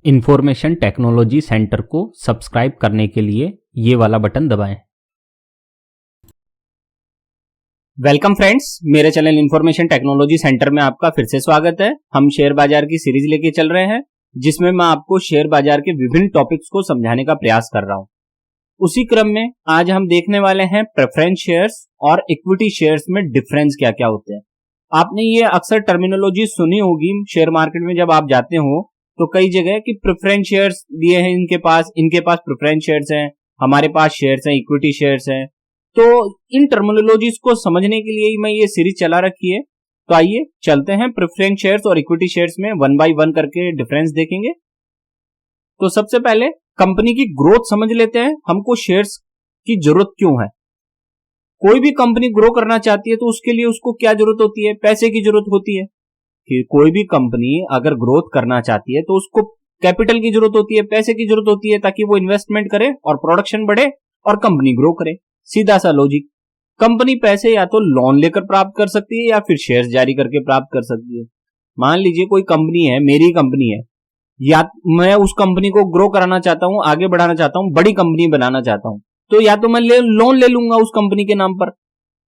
Information technology centre को subscribe करने के लिए ये वाला बटन दबाएं। वेलकम फ्रेंड्स, मेरे चैनल इंफॉर्मेशन टेक्नोलॉजी सेंटर में आपका फिर से स्वागत है। हम शेयर बाजार की सीरीज लेके चल रहे हैं जिसमें मैं आपको शेयर बाजार के विभिन्न टॉपिक्स को समझाने का प्रयास कर रहा हूं। उसी क्रम में आज हम देखने वाले हैं प्रेफरेंस शेयर्स और इक्विटी शेयर्स में डिफरेंस क्या क्या होते हैं। आपने ये अक्सर टर्मिनोलॉजी सुनी होगी शेयर मार्केट में। जब आप जाते हो तो कई जगह कि प्रेफरेंस शेयर्स दिए हैं इनके पास प्रेफरेंस शेयर्स हैं, हमारे पास शेयर्स हैं, इक्विटी शेयर्स हैं। तो इन टर्मिनोलॉजीज को समझने के लिए ही मैं ये सीरीज चला रखी है। तो आइए चलते हैं प्रेफरेंस शेयर्स और इक्विटी शेयर्स में वन बाय वन करके डिफरेंस देखेंगे। तो सबसे पहले कंपनी की ग्रोथ समझ लेते हैं। हमको शेयर्स की जरूरत क्यों है? कोई भी कंपनी ग्रो करना चाहती है तो उसके लिए उसको क्या जरूरत होती है? पैसे की जरूरत होती है। कि कोई भी कंपनी अगर ग्रोथ करना चाहती है तो उसको कैपिटल की जरूरत होती है, पैसे की जरूरत होती है, ताकि वो इन्वेस्टमेंट करे और प्रोडक्शन बढ़े और कंपनी ग्रो करे। सीधा सा लॉजिक। कंपनी पैसे या तो लोन लेकर प्राप्त कर सकती है या फिर शेयर्स जारी करके प्राप्त कर सकती है। मान लीजिए कोई कंपनी है, मेरी कंपनी है, या मैं उस कंपनी को ग्रो कराना चाहता हूं, आगे बढ़ाना चाहता हूं, बड़ी कंपनी बनाना चाहता हूं, तो या तो मैं लोन ले लूंगा उस कंपनी के नाम पर।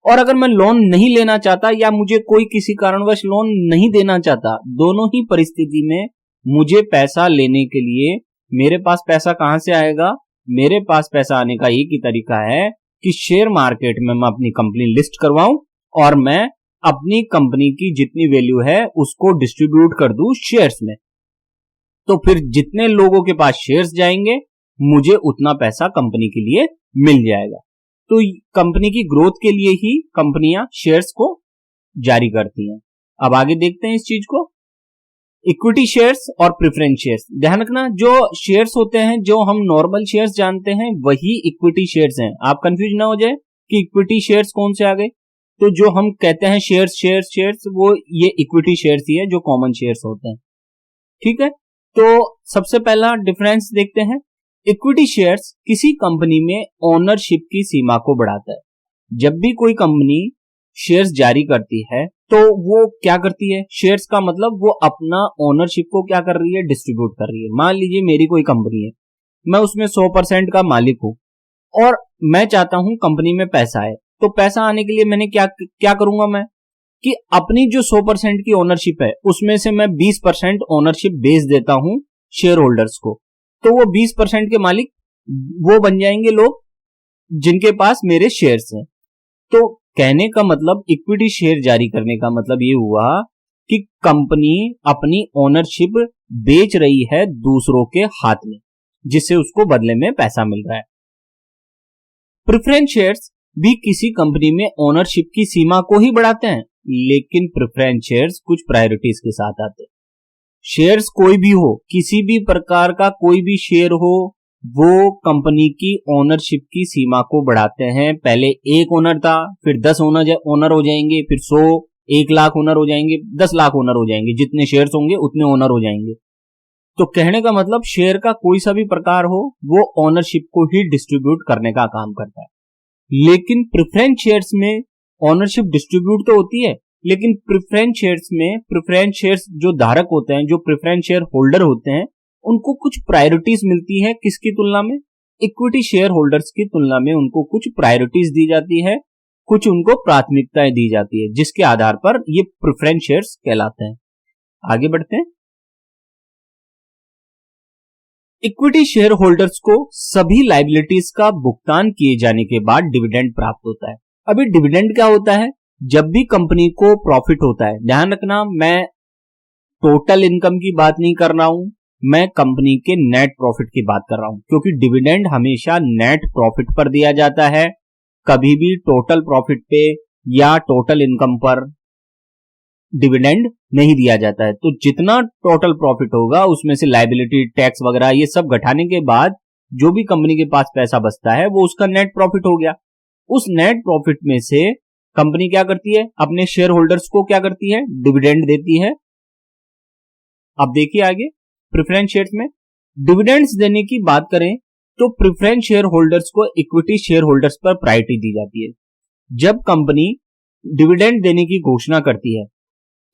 और अगर मैं लोन नहीं लेना चाहता या मुझे कोई किसी कारणवश लोन नहीं देना चाहता, दोनों ही परिस्थिति में मुझे पैसा लेने के लिए मेरे पास पैसा कहां से आएगा? मेरे पास पैसा आने का एक ही तरीका है कि शेयर मार्केट में मैं अपनी कंपनी लिस्ट करवाऊं और मैं अपनी कंपनी की जितनी वैल्यू है उसको डिस्ट्रीब्यूट कर दूं शेयर्स में। तो फिर जितने लोगों के पास शेयर्स जाएंगे मुझे उतना पैसा कंपनी के लिए मिल जाएगा। तो कंपनी की ग्रोथ के लिए ही कंपनियां शेयर्स को जारी करती हैं। अब आगे देखते हैं इस चीज को। इक्विटी शेयर्स और प्रेफरेंस शेयर्स, ध्यान रखना, जो शेयर्स होते हैं जो हम नॉर्मल शेयर्स जानते हैं वही इक्विटी शेयर्स हैं। आप कंफ्यूज ना हो जाए कि इक्विटी शेयर्स कौन से आ गए। तो जो हम कहते हैं शेयर्स वो ये इक्विटी शेयर्स ही है जो कॉमन शेयर्स होते हैं। ठीक है, तो सबसे पहला डिफरेंस देखते हैं। इक्विटी शेयर्स किसी कंपनी में ओनरशिप की सीमा को बढ़ाता है। जब भी कोई कंपनी शेयर्स जारी करती है तो वो क्या करती है? शेयर्स का मतलब वो अपना ओनरशिप को क्या कर रही है? डिस्ट्रीब्यूट कर रही है। मान लीजिए मेरी कोई कंपनी है, मैं उसमें 100% का मालिक हूं और मैं चाहता हूं कंपनी में पैसा आए। तो पैसा आने के लिए मैंने क्या करूंगा मैं कि अपनी जो 100% की ओनरशिप है उसमें से मैं 20% ओनरशिप बेच देता हूं शेयर होल्डर्स को। तो वो 20% के मालिक वो बन जाएंगे लोग जिनके पास मेरे शेयर्स हैं। तो कहने का मतलब, इक्विटी शेयर जारी करने का मतलब ये हुआ कि कंपनी अपनी ओनरशिप बेच रही है दूसरों के हाथ में, जिससे उसको बदले में पैसा मिल रहा है। प्रेफरेंस शेयर्स भी किसी कंपनी में ओनरशिप की सीमा को ही बढ़ाते हैं, लेकिन प्रेफरेंस शेयर्स कुछ प्रायोरिटीज के साथ आते हैं। शेयर्स कोई भी हो, किसी भी प्रकार का कोई भी शेयर हो, वो कंपनी की ओनरशिप की सीमा को बढ़ाते हैं। पहले 1 ओनर था, फिर 10 ओनर हो जाएंगे, फिर 100, 1 लाख ओनर हो जाएंगे, 10 लाख ओनर हो जाएंगे। जितने शेयर्स होंगे उतने ओनर हो जाएंगे। तो कहने का मतलब शेयर का कोई सा भी प्रकार हो वो ओनरशिप को ही डिस्ट्रीब्यूट करने का काम करता है। लेकिन प्रेफरेंस शेयर्स में ओनरशिप डिस्ट्रीब्यूट तो होती है, लेकिन प्रेफरेंस शेयर्स जो धारक होते हैं, जो प्रेफरेंस शेयर होल्डर होते हैं, उनको कुछ प्रायोरिटीज मिलती है। किसकी तुलना में? इक्विटी शेयर होल्डर्स की तुलना में उनको कुछ प्रायोरिटीज दी जाती है, कुछ उनको प्राथमिकताएं दी जाती है, जिसके आधार पर ये प्रेफरेंस शेयर्स कहलाते हैं। आगे बढ़ते हैं। इक्विटी शेयर होल्डर्स को सभी लायबिलिटीज का भुगतान किए जाने के बाद डिविडेंड प्राप्त होता है। अभी डिविडेंड क्या होता है? जब भी कंपनी को प्रॉफिट होता है, ध्यान रखना, मैं टोटल इनकम की बात नहीं कर रहा हूं, मैं कंपनी के नेट प्रॉफिट की बात कर रहा हूं, क्योंकि डिविडेंड हमेशा नेट प्रॉफिट पर दिया जाता है, कभी भी टोटल प्रॉफिट पे या टोटल इनकम पर डिविडेंड नहीं दिया जाता है। तो जितना टोटल प्रॉफिट होगा उसमें से लायबिलिटी, टैक्स वगैरह ये सब घटाने के बाद जो भी कंपनी के पास पैसा बचता है वो उसका नेट प्रॉफिट हो गया। उस नेट प्रॉफिट में से कंपनी क्या करती है? अपने शेयर होल्डर्स को क्या करती है? डिविडेंड देती है। अब देखिए आगे प्रेफरेंस शेयर्स में डिविडेंड्स देने की बात करें तो प्रेफरेंस शेयर होल्डर्स को इक्विटी शेयर होल्डर्स पर प्रायोरिटी दी जाती है। जब कंपनी डिविडेंड देने की घोषणा करती है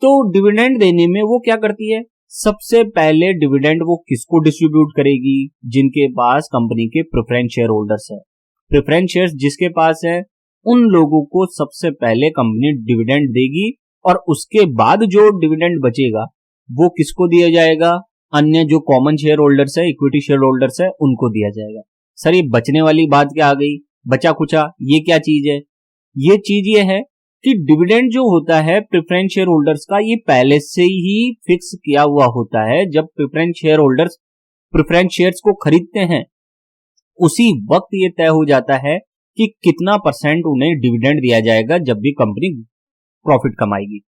तो डिविडेंड देने में वो क्या करती है? सबसे पहले डिविडेंड वो किसको डिस्ट्रीब्यूट करेगी? जिनके पास कंपनी के प्रेफरेंस शेयर होल्डर्स है। प्रेफरेंस शेयर्स जिसके पास है उन लोगों को सबसे पहले कंपनी डिविडेंड देगी और उसके बाद जो डिविडेंड बचेगा वो किसको दिया जाएगा? अन्य जो कॉमन शेयर होल्डर्स है, इक्विटी शेयर होल्डर्स है, उनको दिया जाएगा। सर ये बचने वाली बात क्या आ गई? बचा कुचा ये क्या चीज है? ये चीज ये है कि डिविडेंड जो होता है प्रेफरेंस शेयर होल्डर्स का, ये पहले से ही फिक्स किया हुआ होता है। जब preference share holders preference shares को खरीदते हैं उसी वक्त ये तय हो जाता है कि कितना परसेंट उन्हें डिविडेंड दिया जाएगा जब भी कंपनी प्रॉफिट कमाएगी।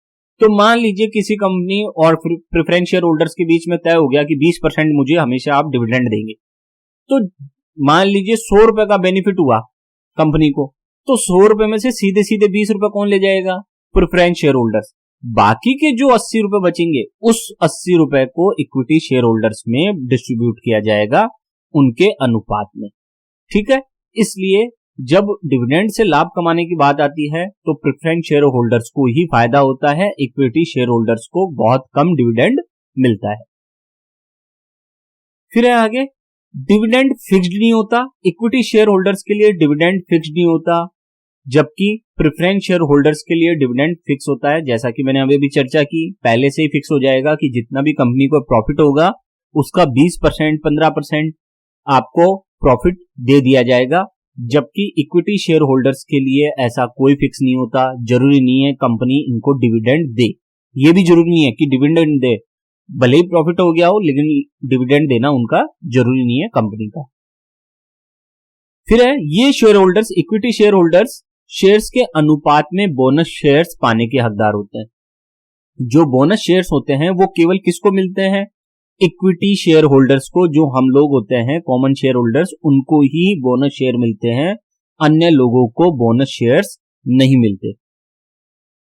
तो मान लीजिए किसी कंपनी और प्रेफरेंस शेयर होल्डर्स के बीच में तय हो गया कि 20% मुझे हमेशा आप डिविडेंड देंगे। तो मान लीजिए 100 रुपए का बेनिफिट हुआ कंपनी को, तो 100 रुपए में से सीधे सीधे 20 रुपए कौन ले जाएगा? Preference share holders. बाकी के जो 80 रुपए बचेंगे उस 80 रुपए को इक्विटी शेयर होल्डर्स में डिस्ट्रीब्यूट किया जाएगा उनके अनुपात में। ठीक है, इसलिए जब डिविडेंड से लाभ कमाने की बात आती है तो प्रेफरेंस शेयर होल्डर्स को ही फायदा होता है, इक्विटी शेयर होल्डर्स को बहुत कम डिविडेंड मिलता है। फिर है आगे, डिविडेंड फिक्स्ड नहीं होता। इक्विटी शेयर होल्डर्स के लिए डिविडेंड फिक्स्ड नहीं होता, जबकि प्रेफरेंस शेयर होल्डर्स के लिए डिविडेंड फिक्स होता है। जैसा कि मैंने अभी भी चर्चा की, पहले से ही फिक्स हो जाएगा कि जितना भी कंपनी को प्रॉफिट होगा उसका 20%, 15% आपको प्रॉफिट दे दिया जाएगा। जबकि इक्विटी शेयर होल्डर्स के लिए ऐसा कोई फिक्स नहीं होता। जरूरी नहीं है कंपनी इनको डिविडेंड दे, ये भी जरूरी नहीं है कि डिविडेंड दे, भले ही प्रॉफिट हो गया हो लेकिन डिविडेंड देना उनका जरूरी नहीं है कंपनी का। फिर है ये share holders, equity share holders shares के अनुपात में बोनस शेयर्स पाने के हकदार होते हैं। जो बोनस शेयर्स होते हैं वो केवल किसको मिलते हैं? इक्विटी शेयर होल्डर्स को। जो हम लोग होते हैं कॉमन शेयर होल्डर्स, उनको ही बोनस शेयर मिलते हैं, अन्य लोगों को बोनस शेयर्स नहीं मिलते।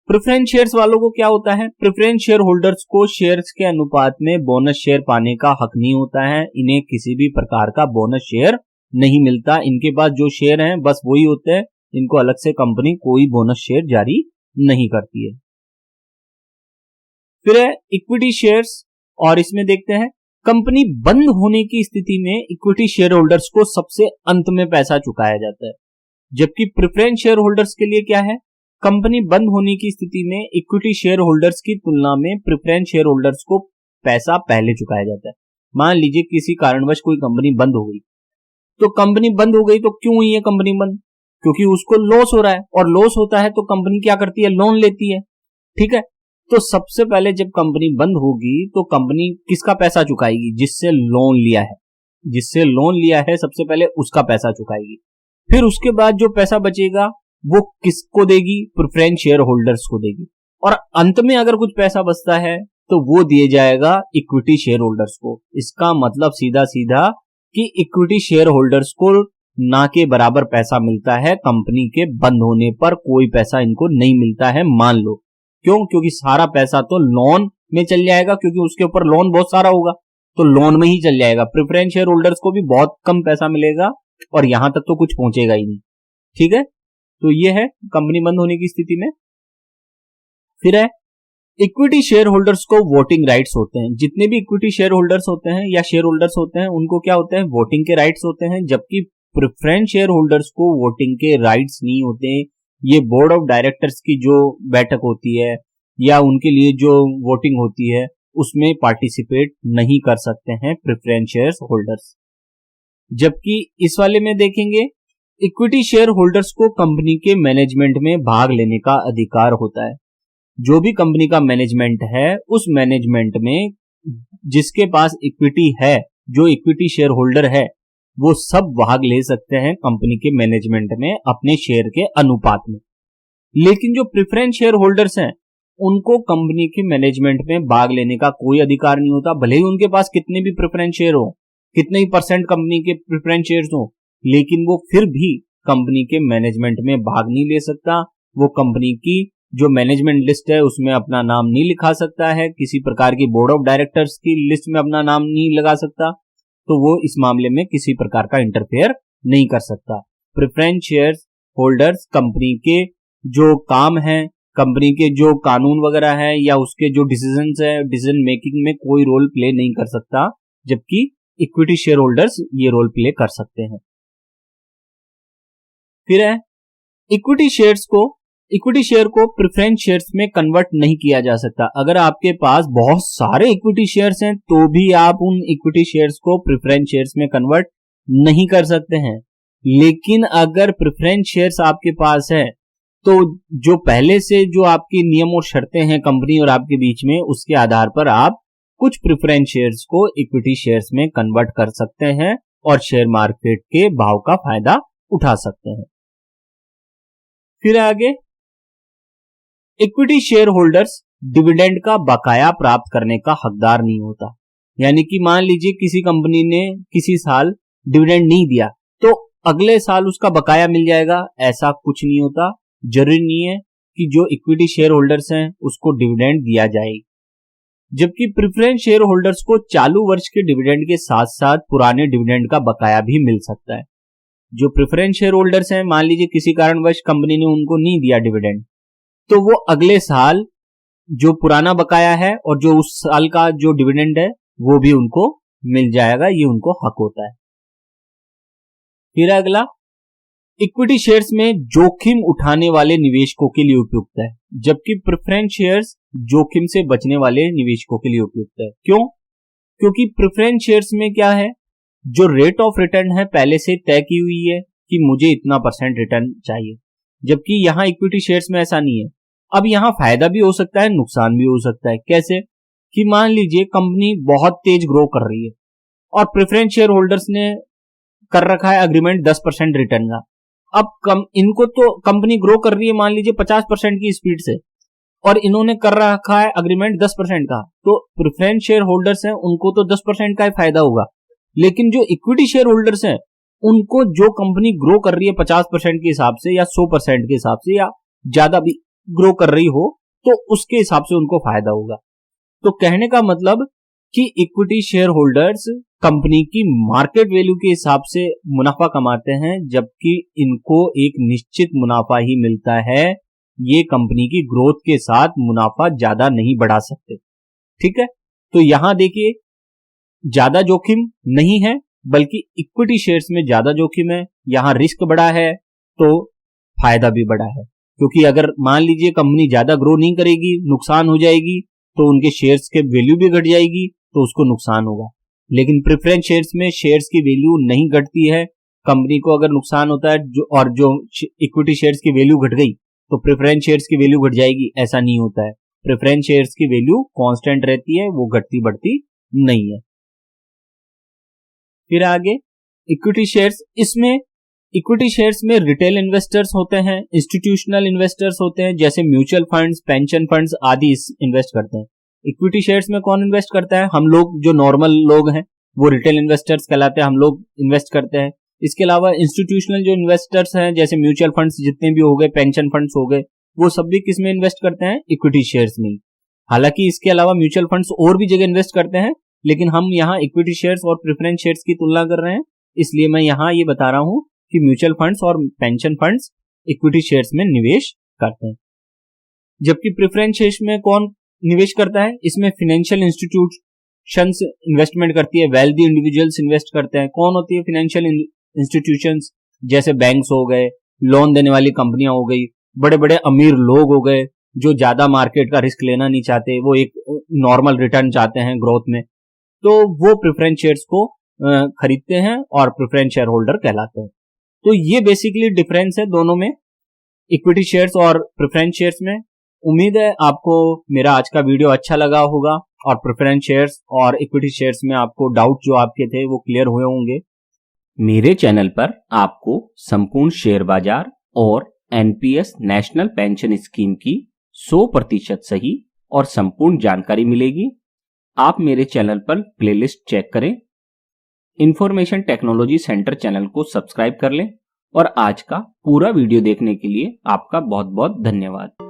प्रेफरेंस शेयर्स वालों को क्या होता है? प्रेफरेंस शेयर होल्डर्स को शेयर्स के अनुपात में बोनस शेयर पाने का हक नहीं होता है। इन्हें किसी भी प्रकार का बोनस शेयर नहीं मिलता। इनके पास जो शेयर हैं बस वही होते हैं, इनको अलग से कंपनी कोई बोनस शेयर जारी नहीं करती है। फिर है इक्विटी शेयर्स, और इसमें देखते हैं कंपनी बंद होने की स्थिति में इक्विटी शेयर होल्डर्स को सबसे अंत में पैसा चुकाया जाता है। जबकि प्रेफरेंस शेयर होल्डर्स के लिए क्या है? कंपनी बंद होने की स्थिति में इक्विटी शेयर होल्डर्स की तुलना में प्रेफरेंस शेयर होल्डर्स को पैसा पहले चुकाया जाता है। मान लीजिए किसी कारणवश कोई कंपनी बंद हो गई, तो कंपनी बंद हो गई तो क्यों हुई है कंपनी बंद? क्योंकि उसको लॉस हो रहा है, और लॉस होता है तो कंपनी क्या करती है? लोन लेती है। ठीक है, तो सबसे पहले जब कंपनी बंद होगी तो कंपनी किसका पैसा चुकाएगी? जिससे लोन लिया है। जिससे लोन लिया है सबसे पहले उसका पैसा चुकाएगी। फिर उसके बाद जो पैसा बचेगा वो किसको देगी? प्रेफरेंस शेयर होल्डर्स को देगी। और अंत में अगर कुछ पैसा बचता है तो वो दिए जाएगा इक्विटी शेयर होल्डर्स को। इसका मतलब सीधा सीधा कि इक्विटी शेयर होल्डर्स को ना के बराबर पैसा मिलता है। कंपनी के बंद होने पर कोई पैसा इनको नहीं मिलता है, मान लो। क्यों? क्योंकि सारा पैसा तो लोन में चल जाएगा, क्योंकि उसके ऊपर लोन बहुत सारा होगा तो लोन में ही चल जाएगा। प्रेफरेंस शेयर होल्डर्स को भी बहुत कम पैसा मिलेगा और यहां तक तो कुछ पहुंचेगा ही नहीं। ठीक है, तो ये है कंपनी बंद होने की स्थिति में। फिर है इक्विटी शेयर होल्डर्स को वोटिंग राइट्स होते हैं। जितने भी इक्विटी शेयर होल्डर्स होते हैं या शेयर होल्डर्स होते हैं उनको क्या होते हैं? वोटिंग के राइट्स होते हैं। जबकि प्रेफरेंस शेयर होल्डर्स को वोटिंग के राइट्स नहीं होते। ये बोर्ड ऑफ डायरेक्टर्स की जो बैठक होती है या उनके लिए जो वोटिंग होती है उसमें पार्टिसिपेट नहीं कर सकते हैं प्रेफरेंस शेयर होल्डर्स। जबकि इस वाले में देखेंगे इक्विटी शेयर होल्डर्स को कंपनी के मैनेजमेंट में भाग लेने का अधिकार होता है। जो भी कंपनी का मैनेजमेंट है उस मैनेजमेंट में जिसके पास इक्विटी है, जो इक्विटी शेयर होल्डर है, वो सब भाग ले सकते हैं कंपनी के मैनेजमेंट में अपने शेयर के अनुपात में। लेकिन जो प्रेफरेंस शेयर होल्डर्स हैं उनको कंपनी के मैनेजमेंट में भाग लेने का कोई अधिकार नहीं होता। भले ही उनके पास कितने भी प्रेफरेंस शेयर हो, कितने ही परसेंट कंपनी के प्रेफरेंस शेयर्स हो, लेकिन वो फिर भी कंपनी के मैनेजमेंट में भाग नहीं ले सकता। वो कंपनी की जो मैनेजमेंट लिस्ट है उसमें अपना नाम नहीं लिखा सकता है, किसी प्रकार की बोर्ड ऑफ डायरेक्टर्स की लिस्ट में अपना नाम नहीं लगा सकता। तो वो इस मामले में किसी प्रकार का इंटरफेयर नहीं कर सकता। प्रेफरेंस शेयर होल्डर्स कंपनी के जो काम है, कंपनी के जो कानून वगैरह है या उसके जो डिसीजंस है, डिसीजन मेकिंग में कोई रोल प्ले नहीं कर सकता, जबकि इक्विटी शेयर होल्डर्स ये रोल प्ले कर सकते हैं। फिर है इक्विटी शेयर को प्रेफरेंस शेयर्स में कन्वर्ट नहीं किया जा सकता। अगर आपके पास बहुत सारे इक्विटी शेयर्स हैं तो भी आप उन इक्विटी शेयर्स को प्रेफरेंस शेयर्स में कन्वर्ट नहीं कर सकते हैं। लेकिन अगर प्रेफरेंस शेयर्स आपके पास है तो जो पहले से जो आपके नियम और शर्तें हैं कंपनी और आपके बीच में, उसके आधार पर आप कुछ प्रेफरेंस शेयर्स को इक्विटी शेयर्स में कन्वर्ट कर सकते हैं और शेयर मार्केट के भाव का फायदा उठा सकते हैं। फिर आगे इक्विटी शेयर होल्डर्स डिविडेंड का बकाया प्राप्त करने का हकदार नहीं होता। यानी कि मान लीजिए किसी कंपनी ने किसी साल डिविडेंड नहीं दिया तो अगले साल उसका बकाया मिल जाएगा, ऐसा कुछ नहीं होता। जरूरी नहीं है कि जो इक्विटी शेयर होल्डर्स हैं उसको डिविडेंड दिया जाए, जबकि प्रेफरेंस शेयर होल्डर्स को चालू वर्ष के डिविडेंड के साथ साथ पुराने डिविडेंड का बकाया भी मिल सकता है। जो प्रेफरेंस शेयर होल्डर्स हैं, मान लीजिए किसी कारणवश कंपनी ने उनको नहीं दिया डिविडेंड, तो वो अगले साल जो पुराना बकाया है और जो उस साल का जो डिविडेंड है वो भी उनको मिल जाएगा, ये उनको हक होता है। फिर अगला इक्विटी शेयर्स में जोखिम उठाने वाले निवेशकों के लिए उपयुक्त है, जबकि प्रेफरेंस शेयर्स जोखिम से बचने वाले निवेशकों के लिए उपयुक्त है। क्यों? क्योंकि प्रेफरेंस शेयर्स में क्या है, जो रेट ऑफ रिटर्न है पहले से तय की हुई है कि मुझे इतना % रिटर्न चाहिए, जबकि यहां इक्विटी शेयर्स में ऐसा नहीं है। अब यहां फायदा भी हो सकता है, नुकसान भी हो सकता है। कैसे? कि मान लीजिए कंपनी बहुत तेज ग्रो कर रही है और प्रेफरेंस शेयर होल्डर्स ने कर रखा है अग्रीमेंट 10% रिटर्न का। अब इनको तो कंपनी ग्रो कर रही है मान लीजिए 50% की स्पीड से और इन्होंने कर रखा है अग्रीमेंट 10% का, तो प्रेफरेंस शेयर होल्डर्स हैं उनको तो 10% का ही फायदा होगा। लेकिन जो इक्विटी शेयर होल्डर्स हैं उनको जो कंपनी ग्रो कर रही है 50% के हिसाब से या 100% के हिसाब से या ज्यादा भी ग्रो कर रही हो तो उसके हिसाब से उनको फायदा होगा। तो कहने का मतलब कि इक्विटी शेयर होल्डर्स कंपनी की मार्केट वैल्यू के हिसाब से मुनाफा कमाते हैं, जबकि इनको एक निश्चित मुनाफा ही मिलता है। ये कंपनी की ग्रोथ के साथ मुनाफा ज्यादा नहीं बढ़ा सकते। ठीक है, तो यहां देखिए ज्यादा जोखिम नहीं है, बल्कि इक्विटी शेयर्स में ज्यादा जोखिम है। यहां रिस्क बड़ा है तो फायदा भी बड़ा है, क्योंकि अगर मान लीजिए कंपनी ज्यादा ग्रो नहीं करेगी, नुकसान हो जाएगी, तो उनके शेयर्स के वैल्यू भी घट जाएगी, तो उसको नुकसान होगा। लेकिन प्रेफरेंस शेयर्स में शेयर्स की वैल्यू नहीं घटती है। कंपनी को अगर नुकसान होता है और जो इक्विटी शेयर्स की वैल्यू घट गई तो प्रेफरेंस शेयर्स की वैल्यू घट जाएगी, ऐसा नहीं होता है। प्रेफरेंस शेयर्स की वैल्यू कांस्टेंट रहती है, वो घटती बढ़ती नहीं है। फिर आगे इक्विटी शेयर्स, इसमें इक्विटी शेयर्स में रिटेल इन्वेस्टर्स होते हैं, इंस्टीट्यूशनल इन्वेस्टर्स होते हैं, जैसे म्यूचुअल फंड्स, पेंशन फंड्स आदि इन्वेस्ट करते हैं। इक्विटी शेयर्स में कौन इन्वेस्ट करता है? हम लोग जो नॉर्मल लोग हैं वो रिटेल इन्वेस्टर्स कहलाते हैं, हम लोग इन्वेस्ट करते हैं। इसके अलावा इंस्टीट्यूशनल जो इन्वेस्टर्स हैं, जैसे म्यूचुअल फंड्स जितने भी हो गए, पेंशन फंड्स हो गए, वो सब भी किस में इन्वेस्ट करते हैं? इक्विटी शेयर्स में। हालांकि इसके अलावा म्यूचुअल फंड्स और भी जगह इन्वेस्ट करते हैं, लेकिन हम यहाँ इक्विटी शेयर्स और प्रेफरेंस शेयर्स की तुलना कर रहे हैं, इसलिए मैं यहाँ ये बता रहा हूँ कि म्यूचुअल फंड्स और पेंशन फंड्स इक्विटी शेयर्स में निवेश करते हैं। जबकि प्रेफरेंस शेयर्स में कौन निवेश करता है? इसमें फाइनेंशियल इंस्टीट्यूशंस इन्वेस्टमेंट करती है, वेल्दी इंडिविजुअल्स इन्वेस्ट करते हैं। कौन होती है फाइनेंशियल इंस्टीट्यूशंस? जैसे बैंक्स हो गए, लोन देने वाली कंपनियां हो गई, बड़े बड़े अमीर लोग हो गए जो ज्यादा मार्केट का रिस्क लेना नहीं चाहते, वो एक नॉर्मल रिटर्न चाहते हैं ग्रोथ में, तो वो प्रेफरेंस शेयर्स को खरीदते हैं और प्रेफरेंस शेयर होल्डर कहलाते हैं। तो ये बेसिकली डिफरेंस है दोनों में, इक्विटी शेयर्स और प्रेफरेंस शेयर्स में। उम्मीद है आपको मेरा आज का वीडियो अच्छा लगा होगा और प्रेफरेंस शेयर्स और इक्विटी शेयर्स में आपको डाउट जो आपके थे वो क्लियर हुए होंगे। मेरे चैनल पर आपको संपूर्ण शेयर बाजार और एनपीएस नेशनल पेंशन स्कीम की 100% सही और संपूर्ण जानकारी मिलेगी। आप मेरे चैनल पर प्लेलिस्ट चेक करें, इंफॉर्मेशन टेक्नोलॉजी सेंटर चैनल को सब्सक्राइब कर लें और आज का पूरा वीडियो देखने के लिए आपका बहुत बहुत धन्यवाद।